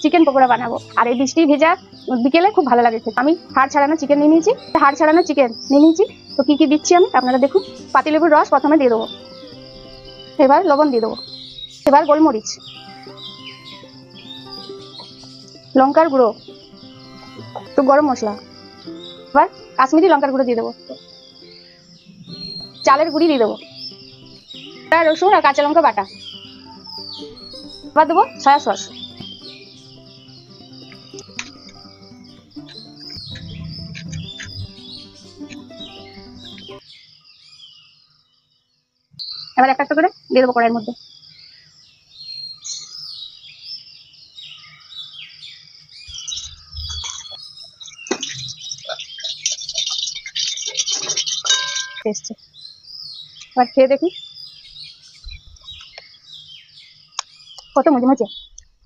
Chicken pakora বানাবো। আর এই বৃষ্টি ভেজা বিকেলে খুব ভালো লাগে খেতে। আমি হাড় ছাড়ানো চিকেন নিয়ে নিয়েছি, তো কি কি দিচ্ছি আমি আপনারা দেখুন। পাতিলেবুর রস প্রথমে দিয়ে দেবো, এবার লবণ দিয়ে দেবো, এবার গোলমরিচ, লঙ্কার গুঁড়ো, একটু গরম মশলা, এবার কাশ্মীরি লঙ্কার গুঁড়ো দিয়ে দেবো, চালের গুঁড়ি দিয়ে দেবো, রসুন আর কাঁচা লঙ্কা বাটা, এবার দেবো সয়া সস, এবার একটা একটা করে দিয়ে দেবো কড়াইয়ের মধ্যে। এবার খেয়ে দেখি কত মুচমুচে।